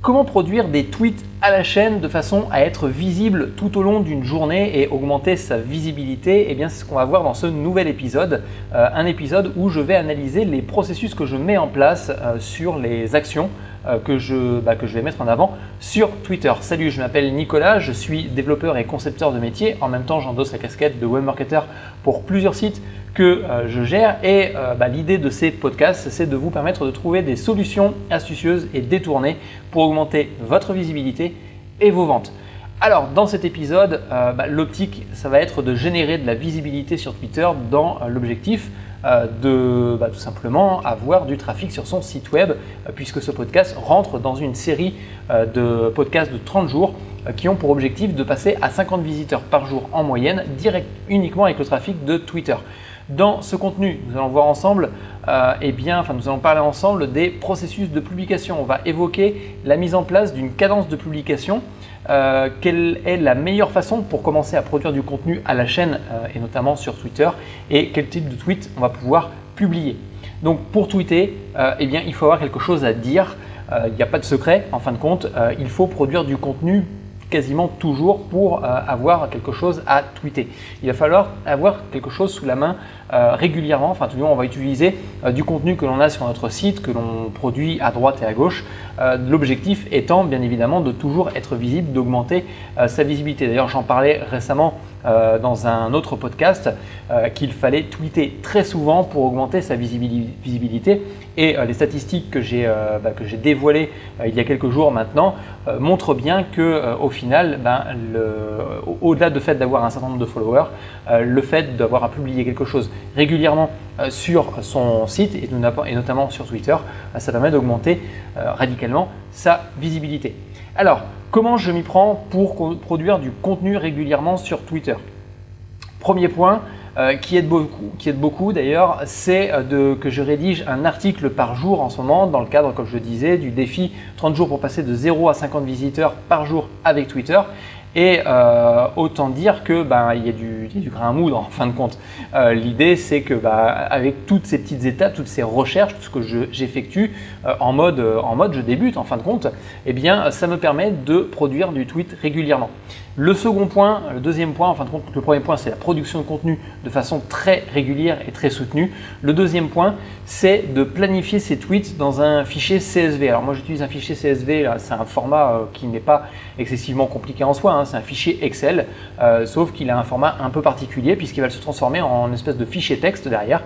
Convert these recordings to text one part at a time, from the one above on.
Comment produire des tweets à la chaîne de façon à être visible tout au long d'une journée et augmenter sa visibilité? Eh bien, c'est ce qu'on va voir dans ce nouvel épisode, un épisode où je vais analyser les processus que je mets en place sur les actions que je vais mettre en avant sur Twitter. Salut, je m'appelle Nicolas, je suis développeur et concepteur de métier. En même temps, j'endosse la casquette de webmarketer pour plusieurs sites que je gère et l'idée de ces podcasts, c'est de vous permettre de trouver des solutions astucieuses et détournées pour augmenter votre visibilité et vos ventes. Alors dans cet épisode, l'optique, ça va être de générer de la visibilité sur Twitter dans l'objectif de tout simplement avoir du trafic sur son site web, puisque ce podcast rentre dans une série de podcasts de 30 jours qui ont pour objectif de passer à 50 visiteurs par jour en moyenne, uniquement avec le trafic de Twitter. Dans ce contenu, nous allons voir ensemble, nous allons parler ensemble des processus de publication. On va évoquer la mise en place d'une cadence de publication. Quelle est la meilleure façon pour commencer à produire du contenu à la chaîne et notamment sur Twitter, et quel type de tweet on va pouvoir publier. Donc pour tweeter, il faut avoir quelque chose à dire. Il n'y a pas de secret en fin de compte. Il faut produire du contenu quasiment toujours pour avoir quelque chose à tweeter. Il va falloir avoir quelque chose sous la main régulièrement. Enfin, tout le monde, on va utiliser du contenu que l'on a sur notre site, que l'on produit à droite et à gauche. L'objectif étant bien évidemment de toujours être visible, d'augmenter sa visibilité. D'ailleurs, j'en parlais récemment dans un autre podcast qu'il fallait tweeter très souvent pour augmenter sa visibilité. Et les statistiques que j'ai dévoilées il y a quelques jours maintenant montrent bien qu'au final, au-delà du fait d'avoir un certain nombre de followers, le fait d'avoir à publier quelque chose régulièrement sur son site et notamment sur Twitter, ça permet d'augmenter radicalement sa visibilité. Alors, comment je m'y prends pour produire du contenu régulièrement sur Twitter? Premier point, qui aide beaucoup d'ailleurs, c'est que je rédige un article par jour en ce moment dans le cadre, comme je le disais, du défi 30 jours pour passer de 0 à 50 visiteurs par jour avec Twitter. Et autant dire que il y a du grain à moudre en fin de compte. L'idée, c'est que avec toutes ces petites étapes, toutes ces recherches, tout ce que j'effectue en mode je débute en fin de compte, ça me permet de produire du tweet régulièrement. Le deuxième point, en fin de compte, le premier point, c'est la production de contenu de façon très régulière et très soutenue. Le deuxième point, c'est de planifier ces tweets dans un fichier CSV. Alors moi, j'utilise un fichier CSV, c'est un format qui n'est pas excessivement compliqué en soi, c'est un fichier Excel, sauf qu'il a un format un peu particulier puisqu'il va se transformer en espèce de fichier texte derrière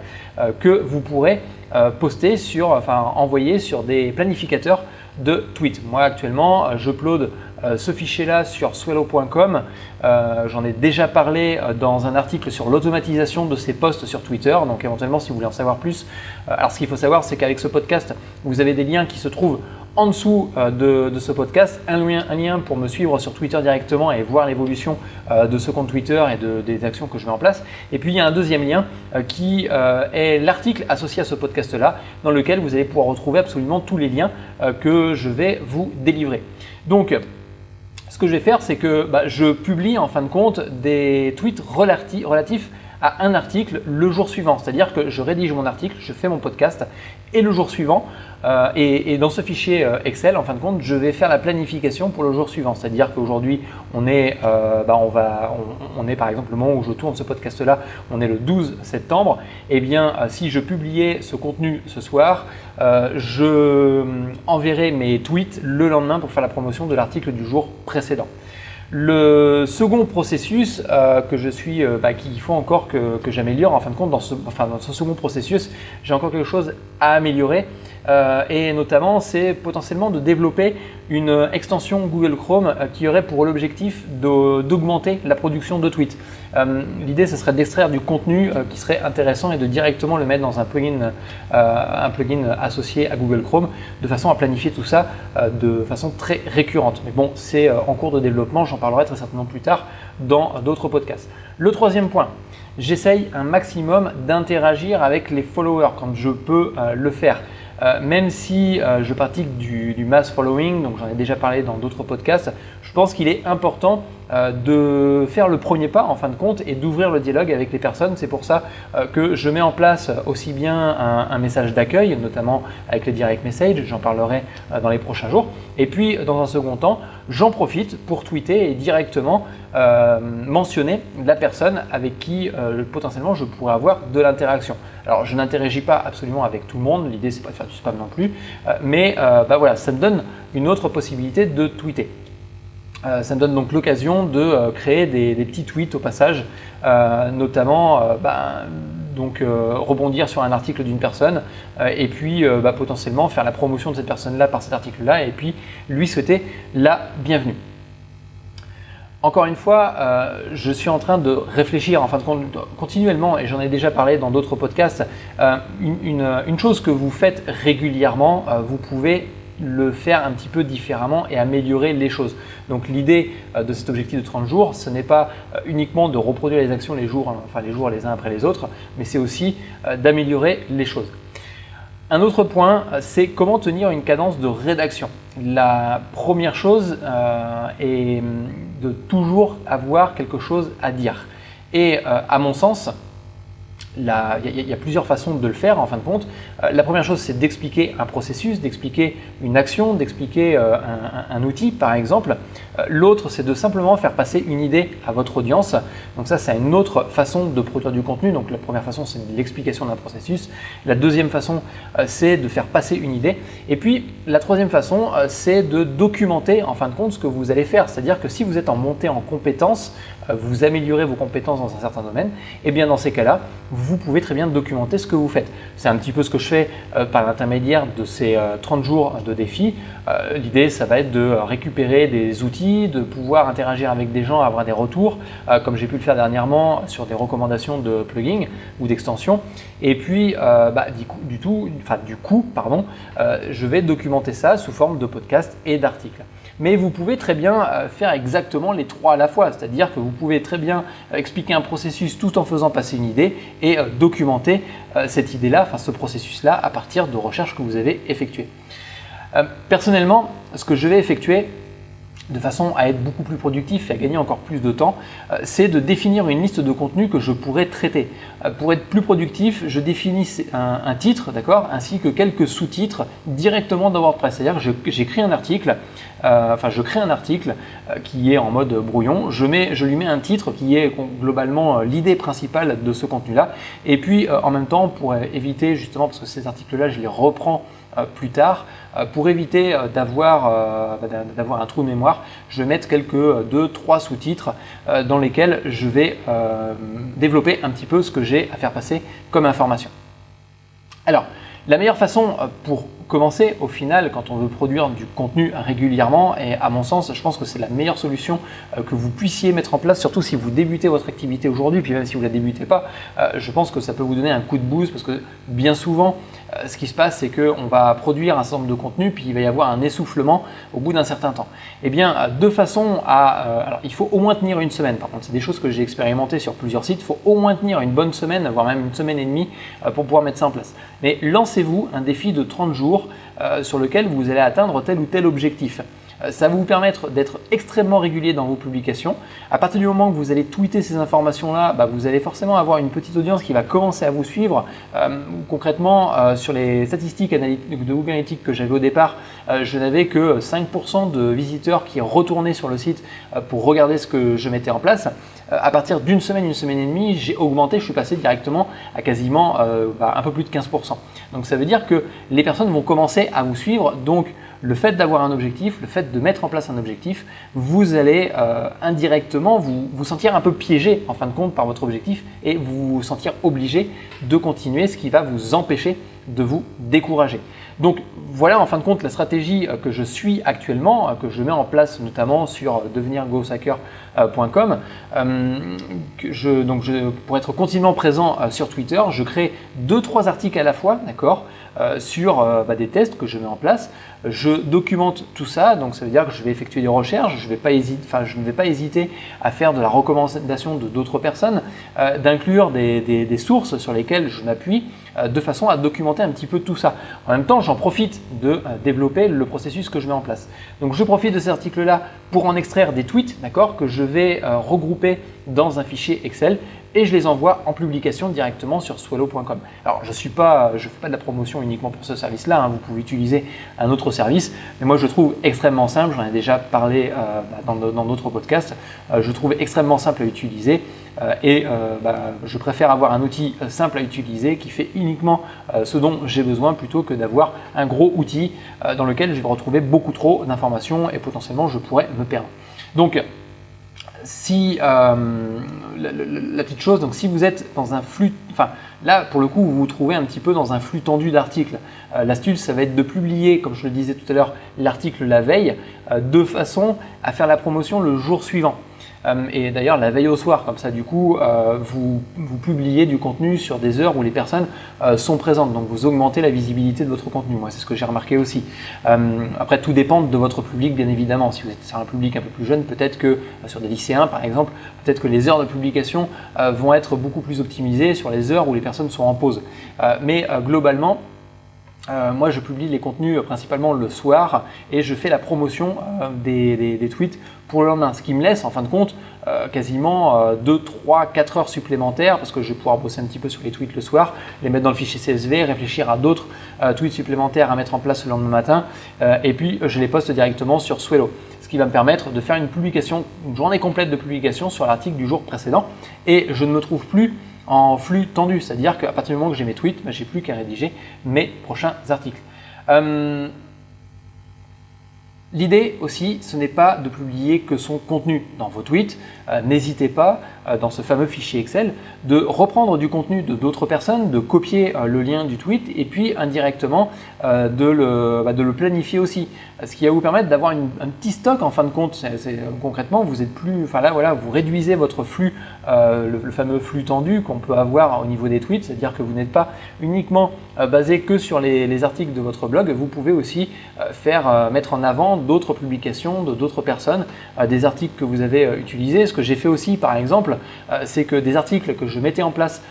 que vous pourrez envoyer sur des planificateurs de tweets. Moi actuellement, j'upload ce fichier-là sur swello.com. J'en ai déjà parlé dans un article sur l'automatisation de ces posts sur Twitter. Donc éventuellement, si vous voulez en savoir plus, alors ce qu'il faut savoir, c'est qu'avec ce podcast, vous avez des liens qui se trouvent en dessous de ce podcast, un lien pour me suivre sur Twitter directement et voir l'évolution de ce compte Twitter et des actions que je mets en place. Et puis il y a un deuxième lien qui est l'article associé à ce podcast-là, dans lequel vous allez pouvoir retrouver absolument tous les liens que je vais vous délivrer. Donc, ce que je vais faire, c'est que je publie en fin de compte des tweets relatifs à un article le jour suivant. C'est-à-dire que je rédige mon article, je fais mon podcast et le jour suivant, et dans ce fichier Excel, en fin de compte, je vais faire la planification pour le jour suivant. C'est-à-dire qu'aujourd'hui, on est par exemple, le moment où je tourne ce podcast-là, on est le 12 septembre. Si je publiais ce contenu ce soir, je enverrai mes tweets le lendemain pour faire la promotion de l'article du jour précédent. Le second processus qu'il faut encore que j'améliore, en fin de compte, dans ce second processus, j'ai encore quelque chose à améliorer et notamment c'est potentiellement de développer une extension Google Chrome qui aurait pour l'objectif d'augmenter la production de tweets. L'idée, ce serait d'extraire du contenu qui serait intéressant et de directement le mettre dans un plugin associé à Google Chrome, de façon à planifier tout ça de façon très récurrente. Mais bon, c'est en cours de développement, j'en parlerai très certainement plus tard dans d'autres podcasts. Le troisième point, j'essaye un maximum d'interagir avec les followers quand je peux le faire. Même si je pratique du mass following, donc j'en ai déjà parlé dans d'autres podcasts, je pense qu'il est important de faire le premier pas en fin de compte et d'ouvrir le dialogue avec les personnes. C'est pour ça que je mets en place aussi bien un message d'accueil, notamment avec les direct messages, j'en parlerai dans les prochains jours. Et puis dans un second temps, j'en profite pour tweeter et directement mentionner la personne avec qui potentiellement je pourrais avoir de l'interaction. Alors je n'interagis pas absolument avec tout le monde, l'idée c'est pas de faire du spam non plus, mais voilà, ça me donne une autre possibilité de tweeter. Ça me donne donc l'occasion de créer des petits tweets au passage, notamment rebondir sur un article d'une personne et puis potentiellement faire la promotion de cette personne-là par cet article-là et puis lui souhaiter la bienvenue. Encore une fois, je suis en train de réfléchir, en fin de compte, continuellement, et j'en ai déjà parlé dans d'autres podcasts, une chose que vous faites régulièrement, vous pouvez le faire un petit peu différemment et améliorer les choses. Donc l'idée de cet objectif de 30 jours, ce n'est pas uniquement de reproduire les actions les jours les uns après les autres, mais c'est aussi d'améliorer les choses. Un autre point, c'est comment tenir une cadence de rédaction. La première chose est de toujours avoir quelque chose à dire. Et à mon sens, il y a plusieurs façons de le faire en fin de compte. La première chose, c'est d'expliquer un processus, d'expliquer une action, d'expliquer un outil par exemple. L'autre, c'est de simplement faire passer une idée à votre audience. Donc ça, c'est une autre façon de produire du contenu. Donc la première façon, c'est l'explication d'un processus. La deuxième façon, c'est de faire passer une idée. Et puis la troisième façon, c'est de documenter en fin de compte ce que vous allez faire. C'est-à-dire que si vous êtes en montée en compétences, vous améliorez vos compétences dans un certain domaine, et bien dans ces cas-là, vous pouvez très bien documenter ce que vous faites. C'est un petit peu ce que je fais par l'intermédiaire de ces 30 jours de défi. L'idée, ça va être de récupérer des outils, de pouvoir interagir avec des gens, avoir des retours, comme j'ai pu le faire dernièrement sur des recommandations de plugins ou d'extensions. Et puis, du coup, je vais documenter ça sous forme de podcast et d'articles. Mais vous pouvez très bien faire exactement les trois à la fois, c'est-à-dire que vous pouvez très bien expliquer un processus tout en faisant passer une idée et documenter cette idée-là, ce processus-là à partir de recherches que vous avez effectuées. Personnellement, ce que je vais effectuer de façon à être beaucoup plus productif et à gagner encore plus de temps, c'est de définir une liste de contenus que je pourrais traiter. Pour être plus productif, je définis un titre, d'accord, ainsi que quelques sous-titres directement dans WordPress. C'est-à-dire que j'écris un article, je crée un article qui est en mode brouillon, je lui mets un titre qui est globalement l'idée principale de ce contenu-là, et puis en même temps, pour éviter justement, parce que ces articles-là, je les reprends plus tard, pour éviter d'avoir un trou de mémoire, je vais mettre quelques 2-3 sous-titres dans lesquels je vais développer un petit peu ce que j'ai à faire passer comme information. Alors, la meilleure façon pour commencer au final quand on veut produire du contenu régulièrement, et à mon sens je pense que c'est la meilleure solution que vous puissiez mettre en place, surtout si vous débutez votre activité aujourd'hui, puis même si vous ne la débutez pas, je pense que ça peut vous donner un coup de boost, parce que bien souvent ce qui se passe, c'est qu'on va produire un certain nombre de contenus, puis il va y avoir un essoufflement au bout d'un certain temps. Eh bien, deux façons alors il faut au moins tenir une semaine, par contre c'est des choses que j'ai expérimentées sur plusieurs sites, il faut au moins tenir une bonne semaine, voire même une semaine et demie pour pouvoir mettre ça en place. Mais lancez-vous un défi de 30 jours sur lequel vous allez atteindre tel ou tel objectif. Ça va vous permettre d'être extrêmement régulier dans vos publications. À partir du moment que vous allez tweeter ces informations-là, vous allez forcément avoir une petite audience qui va commencer à vous suivre. Concrètement, sur les statistiques de Google Analytics que j'avais au départ, je n'avais que 5% de visiteurs qui retournaient sur le site pour regarder ce que je mettais en place. À partir d'une semaine et demie, j'ai augmenté, je suis passé directement à quasiment un peu plus de 15%. Donc ça veut dire que les personnes vont commencer à vous suivre. Donc le fait d'avoir un objectif, le fait de mettre en place un objectif, vous allez indirectement vous sentir un peu piégé en fin de compte par votre objectif et vous sentir obligé de continuer, ce qui va vous empêcher de vous décourager. Donc voilà en fin de compte la stratégie que je suis actuellement, que je mets en place notamment sur devenirgrowthhacker.com. Pour être continuellement présent sur Twitter, je crée 2-3 articles à la fois, d'accord, sur des tests que je mets en place. Je documente tout ça, donc ça veut dire que je vais effectuer des recherches, je ne vais pas hésiter à faire de la recommandation de d'autres personnes, d'inclure des sources sur lesquelles je m'appuie. de façon à documenter un petit peu tout ça. En même temps, j'en profite de développer le processus que je mets en place. Donc je profite de cet article-là pour en extraire des tweets, d'accord, que je vais regrouper dans un fichier Excel et je les envoie en publication directement sur swello.com. Alors je fais pas de la promotion uniquement pour ce service-là, vous pouvez utiliser un autre service, mais moi je trouve extrêmement simple, j'en ai déjà parlé dans d'autres podcasts, je trouve extrêmement simple à utiliser et je préfère avoir un outil simple à utiliser qui fait uniquement ce dont j'ai besoin plutôt que d'avoir un gros outil dans lequel je vais retrouver beaucoup trop d'informations et potentiellement je pourrais me perdre. Donc si la petite chose, donc si vous êtes dans un flux, là pour le coup vous vous trouvez un petit peu dans un flux tendu d'articles. L'astuce ça va être de publier, comme je le disais tout à l'heure, l'article la veille de façon à faire la promotion le jour suivant. Et d'ailleurs la veille au soir, comme ça du coup vous publiez du contenu sur des heures où les personnes sont présentes, donc vous augmentez la visibilité de votre contenu. Moi c'est ce que j'ai remarqué aussi. Après tout dépend de votre public bien évidemment. Si vous êtes sur un public un peu plus jeune, peut-être que sur des lycéens par exemple, peut-être que les heures de publication vont être beaucoup plus optimisées sur les heures où les personnes sont en pause. Mais globalement, moi je publie les contenus principalement le soir et je fais la promotion des tweets pour le lendemain, ce qui me laisse en fin de compte quasiment 2, 3, 4 heures supplémentaires parce que je vais pouvoir bosser un petit peu sur les tweets le soir, les mettre dans le fichier CSV, réfléchir à d'autres tweets supplémentaires à mettre en place le lendemain matin et puis je les poste directement sur Swello, ce qui va me permettre de faire une journée complète de publication sur l'article du jour précédent et je ne me trouve plus en flux tendu, c'est-à-dire qu'à partir du moment que j'ai mes tweets, j'ai plus qu'à rédiger mes prochains articles. L'idée aussi, ce n'est pas de publier que son contenu dans vos tweets. N'hésitez pas, dans ce fameux fichier Excel, de reprendre du contenu de d'autres personnes, de copier le lien du tweet et puis indirectement de le planifier aussi. Ce qui va vous permettre d'avoir un petit stock en fin de compte. Concrètement, vous êtes plus, vous réduisez votre flux, le fameux flux tendu qu'on peut avoir au niveau des tweets, c'est-à-dire que vous n'êtes pas uniquement basé que sur les articles de votre blog, vous pouvez aussi mettre en avant d'autres publications de d'autres personnes, des articles que vous avez utilisés. Ce que j'ai fait aussi par exemple, c'est que des articles que je mettais en place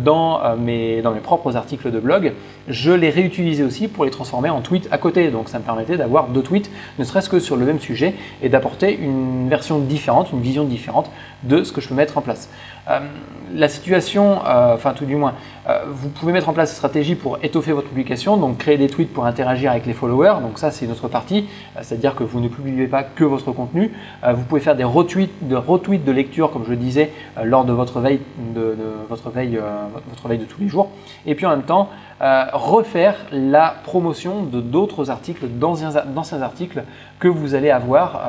dans mes propres articles de blog, je les réutilisais aussi pour les transformer en tweets à côté. Donc ça me permettait d'avoir 2 tweets, ne serait-ce que sur le même sujet et d'apporter une version différente, une vision différente de ce que je peux mettre en place. La situation, tout du moins, vous pouvez mettre en place une stratégie pour étoffer votre publication, donc créer des tweets pour interagir avec les followers, donc ça c'est une autre partie, c'est-à-dire que vous ne publiez pas que votre contenu, vous pouvez faire des retweets de lecture comme je le disais lors de votre veille votre veille de tous les jours, et puis en même temps refaire la promotion de d'autres articles, d'anciens articles que vous allez avoir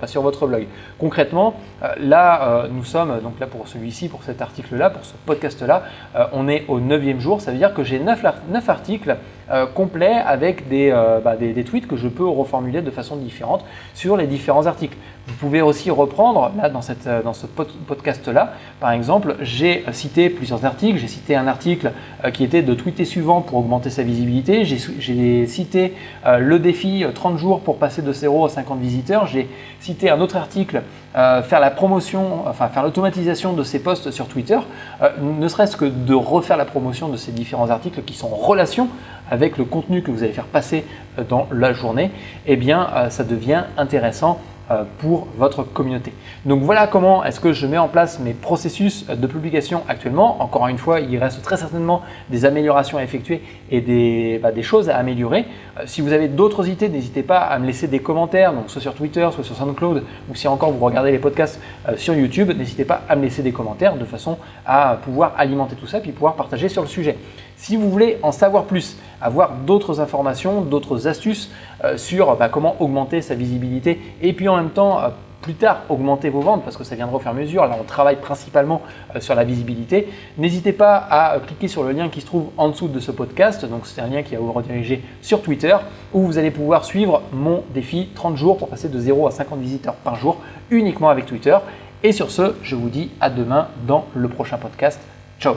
sur votre blog. Concrètement, là nous sommes donc là pour celui-ci, pour cet article-là, pour ce podcast-là, on est au 9e jour, ça veut dire que j'ai 9 articles complets avec des tweets que je peux reformuler de façon différente sur les différents articles. Vous pouvez aussi reprendre, là dans ce podcast-là, par exemple, j'ai cité plusieurs articles, j'ai cité un article qui était de tweeter suivant pour augmenter sa visibilité, j'ai cité le défi 30 jours pour passer de 0 à 50 visiteurs, j'ai cité un autre article, faire l'automatisation de ces posts sur Twitter, ne serait-ce que de refaire la promotion de ces différents articles qui sont en relation avec le contenu que vous allez faire passer dans la journée, eh bien ça devient intéressant pour votre communauté. Donc voilà comment est-ce que je mets en place mes processus de publication actuellement. Encore une fois, il reste très certainement des améliorations à effectuer et des choses à améliorer. Si vous avez d'autres idées, n'hésitez pas à me laisser des commentaires, donc soit sur Twitter, soit sur SoundCloud, ou si encore vous regardez les podcasts sur YouTube, n'hésitez pas à me laisser des commentaires de façon à pouvoir alimenter tout ça puis pouvoir partager sur le sujet. Si vous voulez en savoir plus, avoir d'autres informations, d'autres astuces sur comment augmenter sa visibilité et puis en même temps plus tard augmenter vos ventes parce que ça viendra au fur et à mesure, là on travaille principalement sur la visibilité, n'hésitez pas à cliquer sur le lien qui se trouve en dessous de ce podcast, donc c'est un lien qui va vous rediriger sur Twitter où vous allez pouvoir suivre mon défi 30 jours pour passer de 0 à 50 visiteurs par jour uniquement avec Twitter. Et sur ce, je vous dis à demain dans le prochain podcast. Ciao.